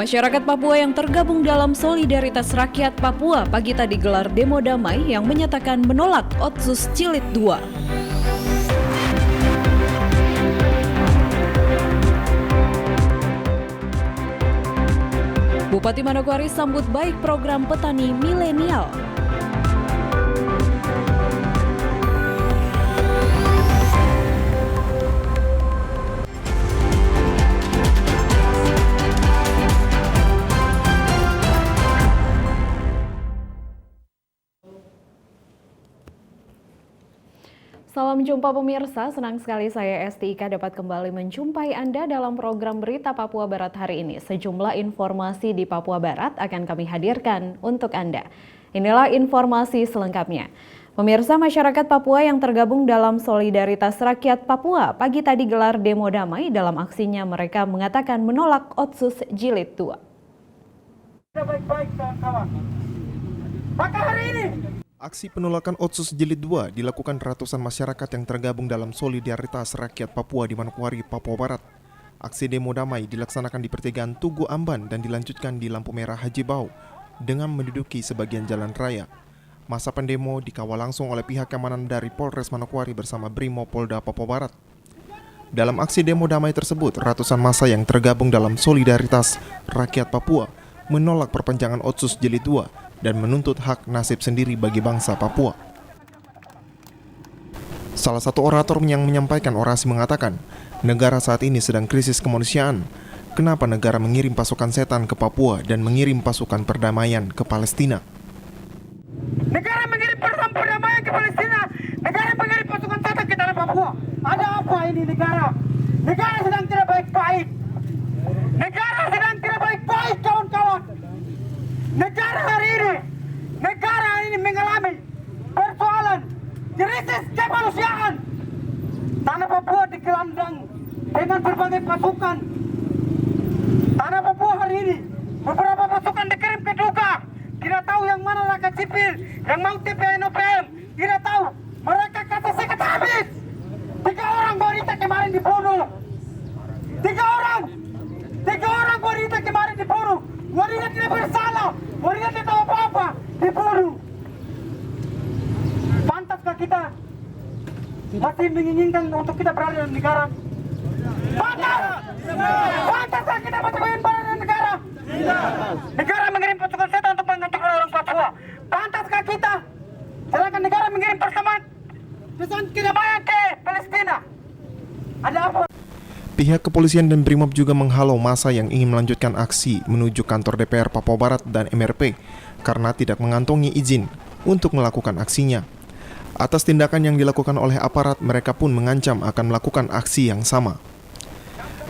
Masyarakat Papua yang tergabung dalam Solidaritas Rakyat Papua pagi tadi gelar demo damai yang menyatakan menolak Otsus Jilid 2. Bupati Manokwari sambut baik program petani milenial. Salam jumpa pemirsa, senang sekali saya Esti Ika dapat kembali menjumpai Anda dalam program Berita Papua Barat hari ini. Sejumlah informasi di Papua Barat akan kami hadirkan untuk Anda. Inilah informasi selengkapnya. Pemirsa, masyarakat Papua yang tergabung dalam Solidaritas Rakyat Papua pagi tadi gelar demo damai. Dalam aksinya mereka mengatakan menolak Otsus Jilid 2. Baik-baik kawan-kawan. Maka hari ini aksi penolakan Otsus Jilid 2 dilakukan ratusan masyarakat yang tergabung dalam Solidaritas Rakyat Papua di Manokwari, Papua Barat. Aksi demo damai dilaksanakan di pertigaan Tugu Amban dan dilanjutkan di lampu merah Haji Bau dengan menduduki sebagian jalan raya. Masa pendemo dikawal langsung oleh pihak keamanan dari Polres Manokwari bersama Brimo Polda Papua Barat. Dalam aksi demo damai tersebut, ratusan massa yang tergabung dalam Solidaritas Rakyat Papua menolak perpanjangan Otsus Jilid 2 dan menuntut hak nasib sendiri bagi bangsa Papua. Salah satu orator yang menyampaikan orasi mengatakan, negara saat ini sedang krisis kemanusiaan. Kenapa negara mengirim pasukan setan ke Papua dan mengirim pasukan perdamaian ke Palestina? negara mengirim pasukan perdamaian ke Palestina, negara mengirim pasukan setan ke tanah Papua. Ada apa ini negara? Negara sedang tidak baik-baik. Negara sedang tidak baik-baik kawan-kawan. Negara hari ini mengalami persoalan krisis kemanusiaan. Tanah Papua digelandang dengan berbagai pasukan. Tanah Papua hari ini beberapa pasukan dikirim ke Duga. Tidak tahu yang mana rakyat sipil, yang mau TPNOPM. Tidak tahu. Mereka kasih sikat habis. 3 orang wanita kemarin dibunuh. 3 orang wanita kemarin dibunuh. Wanita tidak bersalah. Wanita tidak tahu apa-apa. Dibunuh. Pantaskah kita masih menginginkan untuk kita berada dalam negara? Pantaskah kita masih ingin berada dalam negara? Negara mengirim pasukan setan untuk menghancurkan orang Papua. Pantaskah kita? Silakan negara mengirim pesan kedamaian ke Palestina. Ada apa? Pihak kepolisian dan Brimob juga menghalau massa yang ingin melanjutkan aksi menuju kantor DPR Papua Barat dan MRP karena tidak mengantongi izin untuk melakukan aksinya. Atas tindakan yang dilakukan oleh aparat, mereka pun mengancam akan melakukan aksi yang sama.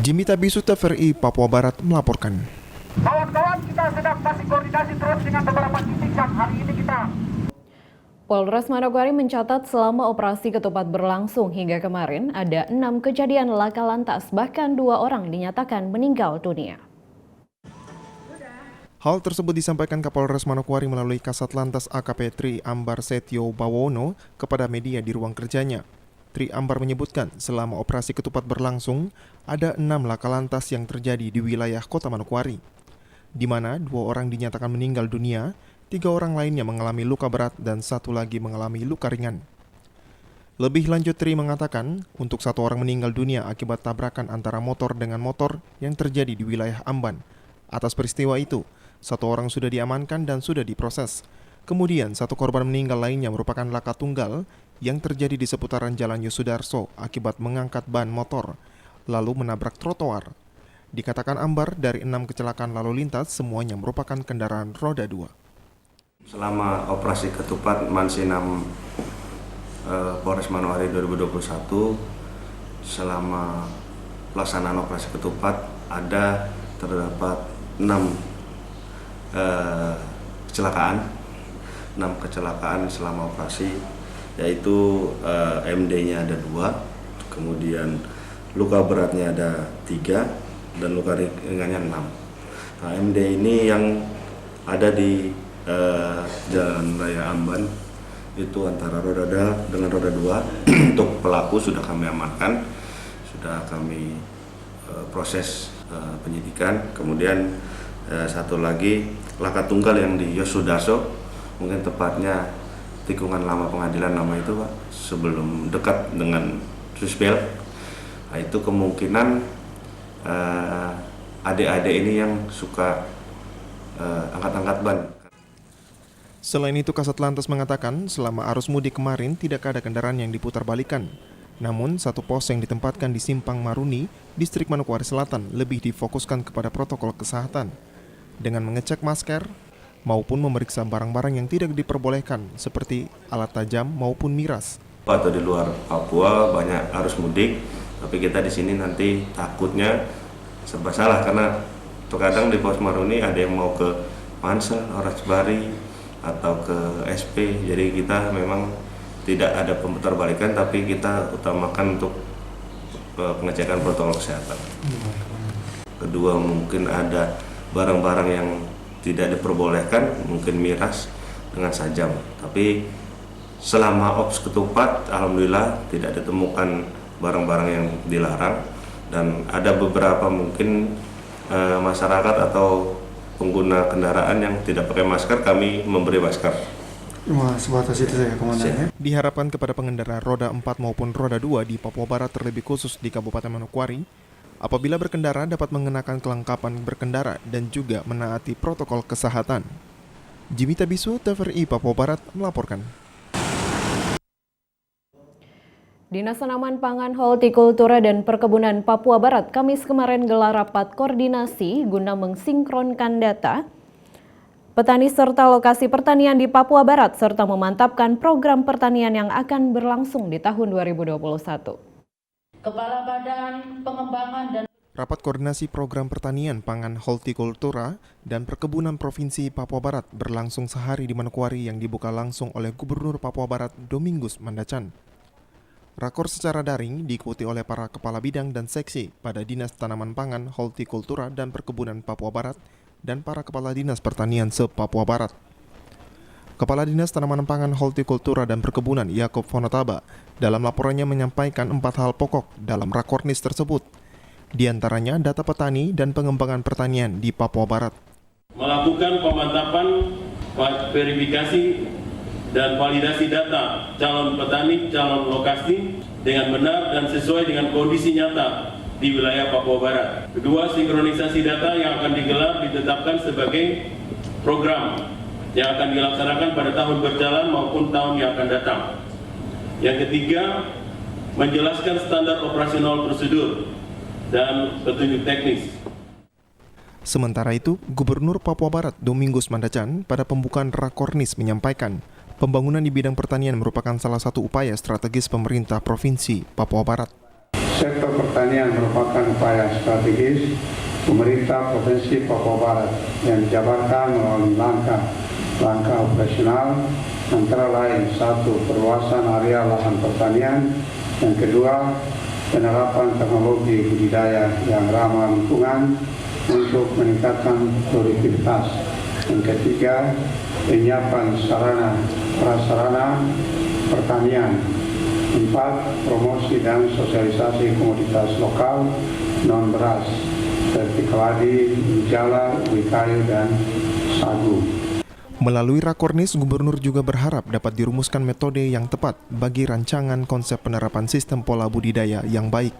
Jimmy Tabisu TVRI Papua Barat melaporkan. Kawan-kawan, kita sedang masih koordinasi terus dengan beberapa titik yang hari ini kita. Polres Manokwari mencatat selama operasi ketupat berlangsung hingga kemarin ada 6 kejadian laka lantas, bahkan 2 orang dinyatakan meninggal dunia. Hal tersebut disampaikan Kapolres Manokwari melalui Kasat Lantas AKP Tri Ambar Setio Bawono kepada media di ruang kerjanya. Tri Ambar menyebutkan selama operasi ketupat berlangsung ada 6 laka lantas yang terjadi di wilayah Kota Manokwari, di mana 2 orang dinyatakan meninggal dunia, 3 orang lainnya mengalami luka berat dan 1 lagi mengalami luka ringan. Lebih lanjut, Tri mengatakan untuk 1 orang meninggal dunia akibat tabrakan antara motor dengan motor yang terjadi di wilayah Amban. Atas peristiwa itu, 1 orang sudah diamankan dan sudah diproses. Kemudian 1 korban meninggal lainnya merupakan laka tunggal yang terjadi di seputaran Jalan Yosudarso akibat mengangkat ban motor, lalu menabrak trotoar. Dikatakan Ambar dari 6 kecelakaan lalu lintas, semuanya merupakan kendaraan roda 2. Selama operasi ketupat Mansinam Polres Manokwari 2021, selama pelaksanaan operasi ketupat terdapat 6 kecelakaan selama operasi, yaitu MD-nya ada 2, kemudian luka beratnya ada 3, dan luka ringannya 6. Nah, MD ini yang ada di Jalan Raya Amban itu antara roda dengan roda 2. Untuk pelaku sudah kami amankan, sudah kami proses penyidikan. Kemudian Satu lagi Laka Tunggal yang di Yosudarso, mungkin tepatnya tikungan lama pengadilan lama itu Pak, sebelum dekat dengan Susbel. Nah, itu kemungkinan adik-adik ini yang suka angkat-angkat ban. Selain itu, Kasat Lantas mengatakan selama arus mudik kemarin tidak ada kendaraan yang diputar balikan. Namun, satu pos yang ditempatkan di Simpang Maruni, Distrik Manokwari Selatan lebih difokuskan kepada protokol kesehatan dengan mengecek masker maupun memeriksa barang-barang yang tidak diperbolehkan seperti alat tajam maupun miras. Atau di luar Papua banyak arus mudik, tapi kita di sini nanti takutnya serba salah karena terkadang di pos Maruni ada yang mau ke Pansel, Orasbari atau ke SP, jadi kita memang tidak ada pemutar balikan, tapi kita utamakan untuk pengecekan protokol kesehatan. Kedua, mungkin ada barang-barang yang tidak diperbolehkan, mungkin miras dengan sajam. Tapi selama ops ketupat, alhamdulillah tidak ditemukan barang-barang yang dilarang, dan ada beberapa mungkin masyarakat atau pengguna kendaraan yang tidak pakai masker, kami memberi masker. Wah, sebatas itu saja komandannya. Diharapkan kepada pengendara roda 4 maupun roda 2 di Papua Barat, terlebih khusus di Kabupaten Manokwari, apabila berkendara dapat mengenakan kelengkapan berkendara dan juga menaati protokol kesehatan. Jimmy Tabisu, TVRI Papua Barat melaporkan. Dinas Tanaman Pangan, Hortikultura dan Perkebunan Papua Barat Kamis kemarin gelar rapat koordinasi guna mensinkronkan data petani serta lokasi pertanian di Papua Barat serta memantapkan program pertanian yang akan berlangsung di tahun 2021. Kepala Badan Pengembangan dan Rapat koordinasi program pertanian, pangan, hortikultura, dan perkebunan Provinsi Papua Barat berlangsung sehari di Manokwari yang dibuka langsung oleh Gubernur Papua Barat Domingus Mandacan. Rakor secara daring diikuti oleh para kepala bidang dan seksi pada Dinas Tanaman Pangan, Hortikultura, dan Perkebunan Papua Barat dan para kepala dinas pertanian se-Papua Barat. Kepala Dinas Tanaman Pangan, Hortikultura, dan Perkebunan Yakob Fonotaba dalam laporannya menyampaikan 4 hal pokok dalam rakornis tersebut. Di antaranya data petani dan pengembangan pertanian di Papua Barat. Melakukan pemantapan, verifikasi, dan validasi data calon petani, calon lokasi dengan benar dan sesuai dengan kondisi nyata di wilayah Papua Barat. Kedua, sinkronisasi data yang akan digelar ditetapkan sebagai program yang akan dilaksanakan pada tahun berjalan maupun tahun yang akan datang. Yang ketiga, menjelaskan standar operasional prosedur dan petunjuk teknis. Sementara itu, Gubernur Papua Barat Domingus Mandacan pada pembukaan rakornis menyampaikan pembangunan di bidang pertanian merupakan salah satu upaya strategis pemerintah Provinsi Papua Barat. Sektor pertanian merupakan upaya strategis pemerintah Provinsi Papua Barat yang dijabarkan melalui langkah operasional antara lain: 1. Perluasan area lahan pertanian, yang kedua penerapan teknologi budidaya yang ramah lingkungan untuk meningkatkan produktivitas, yang ketiga penyiapan sarana prasarana pertanian, 4. Promosi dan sosialisasi komoditas lokal non-beras seperti keladi, jala, ubi kayu, dan sagu. Melalui rakornis, Gubernur juga berharap dapat dirumuskan metode yang tepat bagi rancangan konsep penerapan sistem pola budidaya yang baik,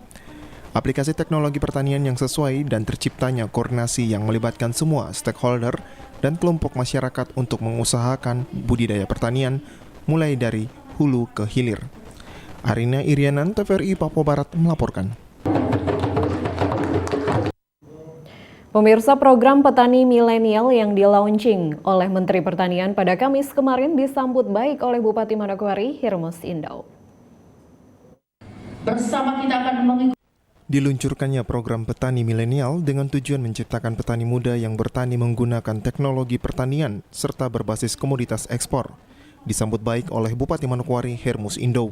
aplikasi teknologi pertanian yang sesuai, dan terciptanya koordinasi yang melibatkan semua stakeholder dan kelompok masyarakat untuk mengusahakan budidaya pertanian mulai dari hulu ke hilir. Arina Irianan, TVRI Papua Barat melaporkan. Pemirsa, program petani milenial yang di-launching oleh Menteri Pertanian pada Kamis kemarin disambut baik oleh Bupati Manokwari, Hirmus Indau. bersama kita akan mengikuti. Diluncurkannya program petani milenial dengan tujuan menciptakan petani muda yang bertani menggunakan teknologi pertanian serta berbasis komoditas ekspor, disambut baik oleh Bupati Manokwari, Hirmus Indau.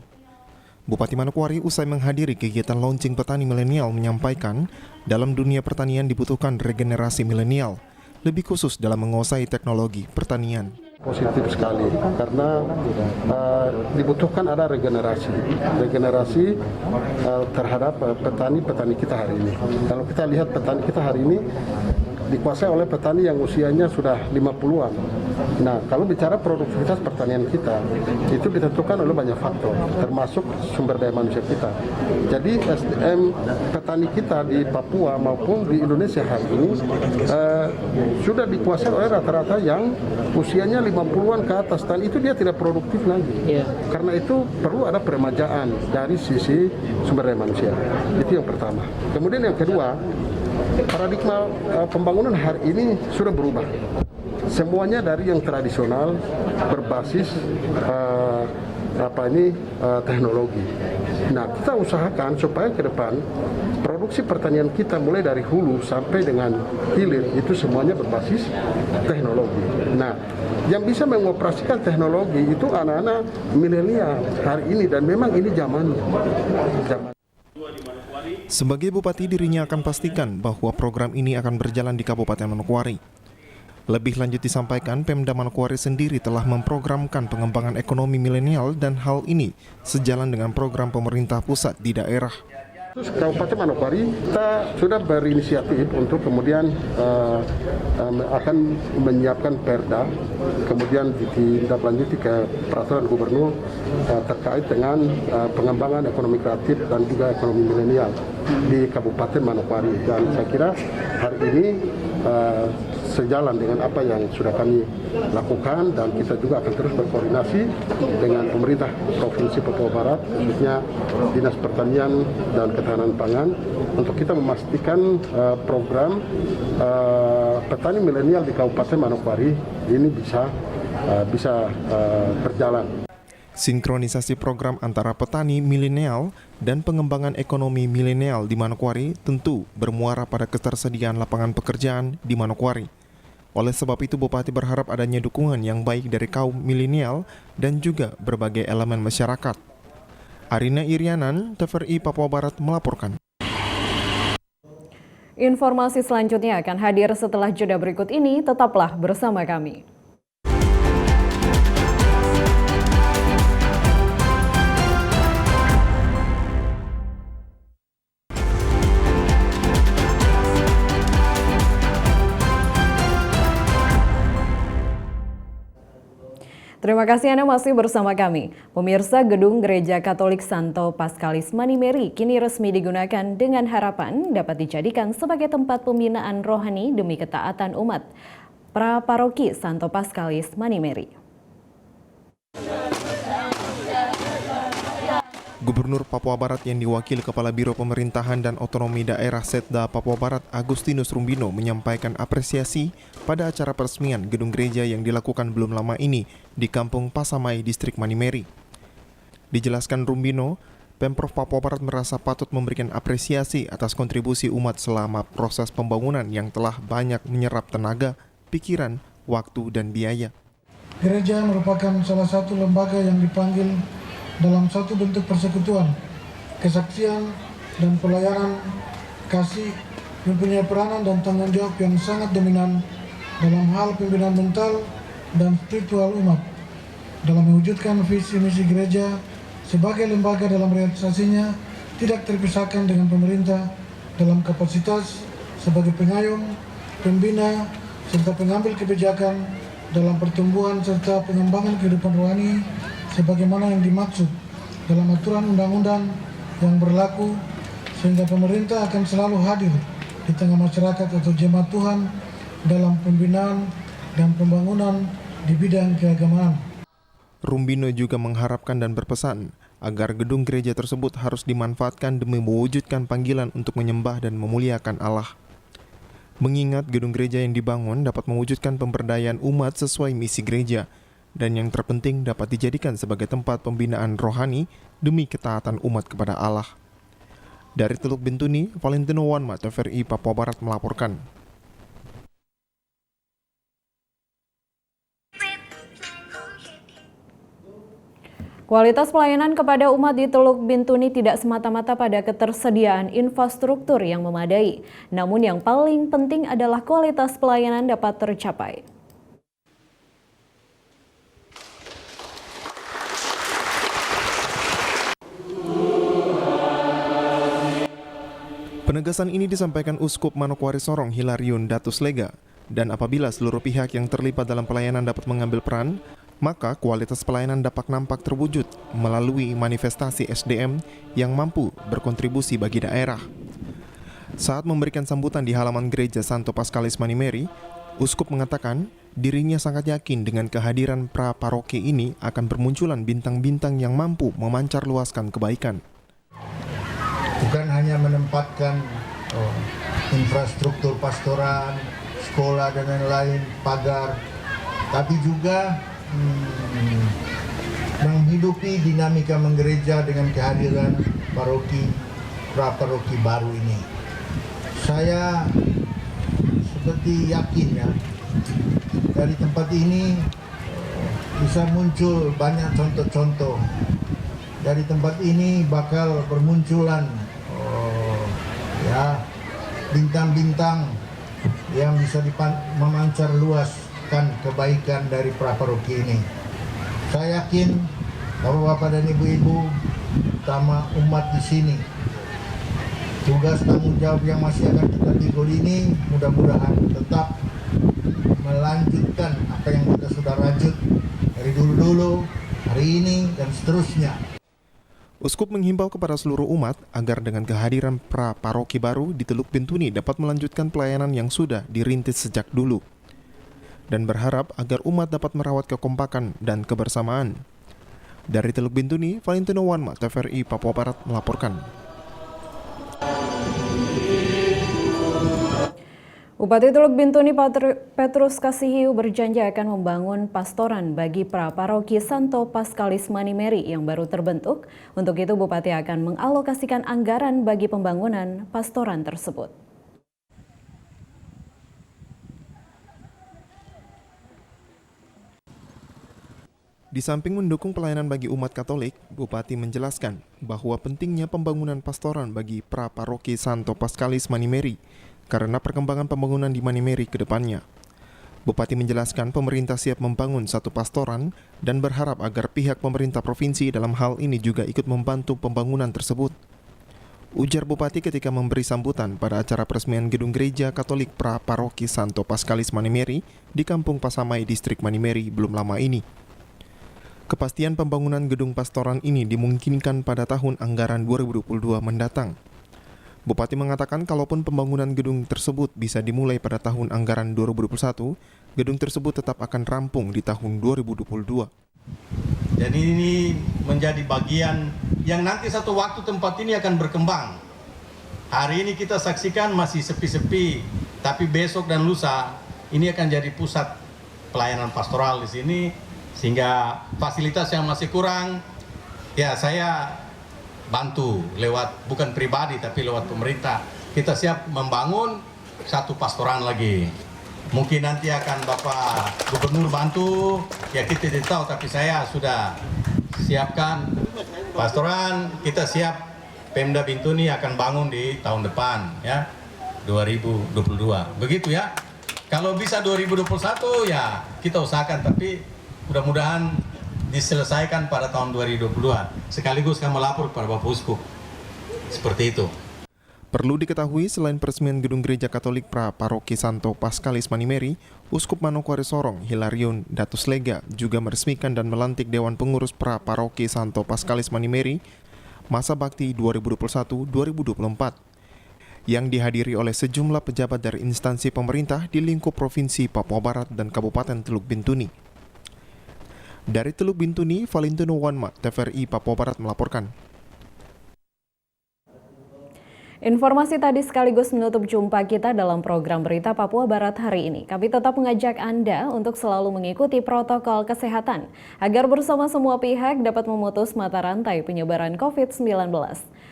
Bupati Manokwari usai menghadiri kegiatan launching petani milenial menyampaikan dalam dunia pertanian dibutuhkan regenerasi milenial, lebih khusus dalam menguasai teknologi pertanian. Positif sekali karena dibutuhkan ada regenerasi terhadap petani kita hari ini. Kalau kita lihat petani kita hari ini dikuasai oleh petani yang usianya sudah 50-an. Nah, kalau bicara produktivitas pertanian kita, itu ditentukan oleh banyak faktor, termasuk sumber daya manusia kita. Jadi SDM petani kita di Papua maupun di Indonesia hari ini sudah dikuasai oleh rata-rata yang usianya 50-an ke atas, dan itu dia tidak produktif lagi. Karena itu perlu ada peremajaan dari sisi sumber daya manusia. Itu yang pertama. Kemudian yang kedua, paradigma pembangunan hari ini sudah berubah. Semuanya dari yang tradisional berbasis teknologi. Nah, kita usahakan supaya ke depan produksi pertanian kita mulai dari hulu sampai dengan hilir itu semuanya berbasis teknologi. Nah, yang bisa mengoperasikan teknologi itu anak-anak milenial hari ini, dan memang ini zamannya. Sebagai bupati, dirinya akan pastikan bahwa program ini akan berjalan di Kabupaten Manokwari. Lebih lanjut disampaikan, Pemda Manokwari sendiri telah memprogramkan pengembangan ekonomi milenial, dan hal ini sejalan dengan program pemerintah pusat di daerah. Kabupaten Manokwari kita sudah berinisiatif untuk kemudian akan menyiapkan perda, kemudian ditindaklanjuti ke peraturan gubernur terkait dengan pengembangan ekonomi kreatif dan juga ekonomi milenial di Kabupaten Manokwari. Dan saya kira hari ini sejalan dengan apa yang sudah kami lakukan, dan kita juga akan terus berkoordinasi dengan pemerintah Provinsi Papua Barat, khususnya Dinas Pertanian dan Ketahanan Pangan, untuk kita memastikan program petani milenial di Kabupaten Manokwari ini bisa berjalan. Sinkronisasi program antara petani milenial dan pengembangan ekonomi milenial di Manokwari tentu bermuara pada ketersediaan lapangan pekerjaan di Manokwari. Oleh sebab itu, Bupati berharap adanya dukungan yang baik dari kaum milenial dan juga berbagai elemen masyarakat. Arina Irianan, TVRI Papua Barat melaporkan. Informasi selanjutnya akan hadir setelah jeda berikut ini, tetaplah bersama kami. Terima kasih Anda masih bersama kami. Pemirsa, Gedung Gereja Katolik Santo Paskalis Manimeri kini resmi digunakan dengan harapan dapat dijadikan sebagai tempat pembinaan rohani demi ketaatan umat. Praparoki Santo Paskalis Manimeri. Gubernur Papua Barat yang diwakili Kepala Biro Pemerintahan dan Otonomi Daerah Setda Papua Barat Agustinus Rumbino menyampaikan apresiasi pada acara peresmian gedung gereja yang dilakukan belum lama ini di Kampung Pasamai, Distrik Manimeri. Dijelaskan Rumbino, Pemprov Papua Barat merasa patut memberikan apresiasi atas kontribusi umat selama proses pembangunan yang telah banyak menyerap tenaga, pikiran, waktu, dan biaya. Gereja merupakan salah satu lembaga yang dipanggil dalam satu bentuk persekutuan, kesaksian, dan pelayanan kasih, mempunyai peranan dan tanggung jawab yang sangat dominan dalam hal pembinaan mental dan spiritual umat. Dalam mewujudkan visi misi gereja sebagai lembaga dalam realisasinya tidak terpisahkan dengan pemerintah dalam kapasitas sebagai pengayom, pembina, serta pengambil kebijakan dalam pertumbuhan serta pengembangan kehidupan rohani sebagaimana yang dimaksud dalam aturan undang-undang yang berlaku, sehingga pemerintah akan selalu hadir di tengah masyarakat atau jemaat Tuhan dalam pembinaan dan pembangunan di bidang keagamaan. Rumbino juga mengharapkan dan berpesan agar gedung gereja tersebut harus dimanfaatkan demi mewujudkan panggilan untuk menyembah dan memuliakan Allah. Mengingat gedung gereja yang dibangun dapat mewujudkan pemberdayaan umat sesuai misi gereja, dan yang terpenting dapat dijadikan sebagai tempat pembinaan rohani demi ketaatan umat kepada Allah. Dari Teluk Bintuni, Valentino Wanma, TVRI Papua Barat melaporkan. Kualitas pelayanan kepada umat di Teluk Bintuni tidak semata-mata pada ketersediaan infrastruktur yang memadai, namun yang paling penting adalah kualitas pelayanan dapat tercapai. Penegasan ini disampaikan Uskup Manokwari Sorong Hilarion Datus Lega, dan apabila seluruh pihak yang terlibat dalam pelayanan dapat mengambil peran, maka kualitas pelayanan dapat nampak terwujud melalui manifestasi SDM yang mampu berkontribusi bagi daerah. Saat memberikan sambutan di halaman gereja Santo Paskalis Manimeri, Uskup mengatakan dirinya sangat yakin dengan kehadiran pra-paroki ini akan bermunculan bintang-bintang yang mampu memancar luaskan kebaikan. Bukan hanya menempatkan infrastruktur pastoran, sekolah dan lain-lain, pagar, tapi juga menghidupi dinamika menggereja dengan kehadiran pra-paroki baru ini. Saya seperti yakin ya, dari tempat ini bisa muncul banyak contoh-contoh. Dari tempat ini bakal bermunculan bintang-bintang yang bisa memancar luaskan kebaikan dari pra-paroki ini. Saya yakin Bapak-bapak dan ibu-ibu, terutama umat di sini, tugas tanggung jawab yang masih akan kita pikul ini mudah-mudahan tetap melanjutkan apa yang kita sudah rajut dari dulu-dulu, hari ini, dan seterusnya. Uskup menghimbau kepada seluruh umat agar dengan kehadiran pra-paroki baru di Teluk Bintuni dapat melanjutkan pelayanan yang sudah dirintis sejak dulu, dan berharap agar umat dapat merawat kekompakan dan kebersamaan. Dari Teluk Bintuni, Valentino Wanma, TVRI Papua Barat melaporkan. Bupati Teluk Bintuni Petrus Kasihiu berjanji akan membangun pastoran bagi pra-paroki Santo Paskalis Manimeri yang baru terbentuk. Untuk itu Bupati akan mengalokasikan anggaran bagi pembangunan pastoran tersebut. Di samping mendukung pelayanan bagi umat Katolik, Bupati menjelaskan bahwa pentingnya pembangunan pastoran bagi pra-paroki Santo Paskalis Manimeri karena perkembangan pembangunan di Manimeri ke depannya. Bupati menjelaskan pemerintah siap membangun satu pastoran dan berharap agar pihak pemerintah provinsi dalam hal ini juga ikut membantu pembangunan tersebut. Ujar Bupati ketika memberi sambutan pada acara peresmian gedung gereja Katolik pra-paroki Santo Paskalis Manimeri di Kampung Pasamai, Distrik Manimeri belum lama ini. Kepastian pembangunan gedung pastoran ini dimungkinkan pada tahun anggaran 2022 mendatang. Bupati mengatakan kalaupun pembangunan gedung tersebut bisa dimulai pada tahun anggaran 2021, gedung tersebut tetap akan rampung di tahun 2022. Jadi ini menjadi bagian yang nanti satu waktu tempat ini akan berkembang. Hari ini kita saksikan masih sepi-sepi, tapi besok dan lusa ini akan jadi pusat pelayanan pastoral di sini, sehingga fasilitas yang masih kurang, ya saya bantu lewat, bukan pribadi tapi lewat pemerintah. Kita siap membangun satu pastoran lagi. Mungkin nanti akan Bapak Gubernur bantu, ya kita tidak tahu, tapi saya sudah siapkan pastoran. Kita siap, Pemda Bintuni akan bangun di tahun depan ya, 2022. Begitu ya. Kalau bisa 2021 ya kita usahakan, tapi mudah-mudahan diselesaikan pada tahun 2022. Sekaligus kami melapor kepada Bapak Uskup. Seperti itu. Perlu diketahui selain peresmian gedung gereja Katolik pra-paroki Santo Paskalis Manimeri, Uskup Manokwari Sorong Hilarion Datus Lega juga meresmikan dan melantik Dewan Pengurus pra-paroki Santo Paskalis Manimeri masa bakti 2021-2024 yang dihadiri oleh sejumlah pejabat dari instansi pemerintah di lingkup Provinsi Papua Barat dan Kabupaten Teluk Bintuni. Dari Teluk Bintuni, Valentino Wanma, TVRI Papua Barat melaporkan. Informasi tadi sekaligus menutup jumpa kita dalam program Berita Papua Barat hari ini. Kami tetap mengajak Anda untuk selalu mengikuti protokol kesehatan agar bersama semua pihak dapat memutus mata rantai penyebaran COVID-19.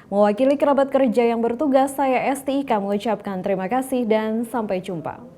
Mewakili kerabat kerja yang bertugas, saya STIK mengucapkan terima kasih dan sampai jumpa.